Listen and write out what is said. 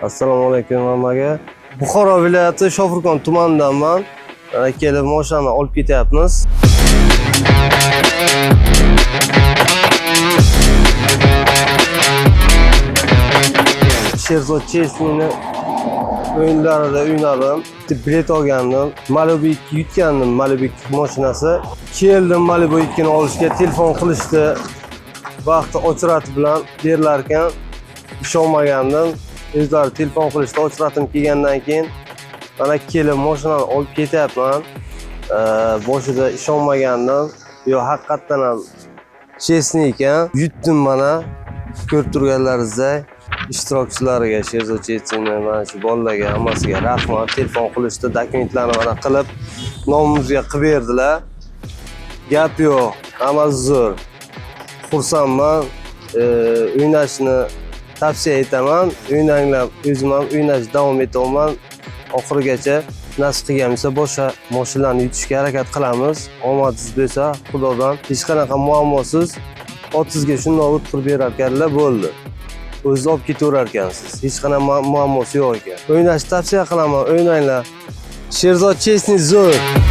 Assalomu alaykum hammaga. Buxoro viloyati Shofirkon tumanidanman. Kelib mashinani olib ketyapmiz. Sherzod Chesniyni o'yinlarida o'ynadim. Bilet olgandim. Malibu 2 yutgandim. Malibu 2 mashinasi. Keldim Malibu 2ni olishga, telefon qilishdi. Vaqti ochirati bilan berilar ekan. Ishonmagandim. O'zlari telefon qilishdi, ochratim kelgandan keyin mana kelib mashinani olib ketyapman. Boshida ishonmagandim. Yo, haqiqatan ham Chesniy ekan. Yutdim mana. Ko'rib turganlaringizdek ishtirokchilariga, Sherzod Chesniyni mana shu bolalarga hammasiga rahmat. Telefon qilishdi, dokumentlarni mana qilib nomimizga qilib berdilar. Gap yo'q, hammasi zo'r. Xursandman. O'ynashni tavsiya etaman. O'ynanglar, o'zim ham o'ynashni davom etaman. Oxirigacha nasib qilgan bo'lsa boshqa mashinalarni yutishga harakat qilamiz. Omadingiz bo'lsa, Xudodan hech qanaqa muammosiz otizga shundoq o'tkirib berar ekanlar, bo'ldi. O'zingiz olib ketaverar ekansiz. Hech qanaqa muammosi yo'q ekan. O'ynashni tavsiya qilaman, o'ynanglar. Sherzod Chesniy zo'r.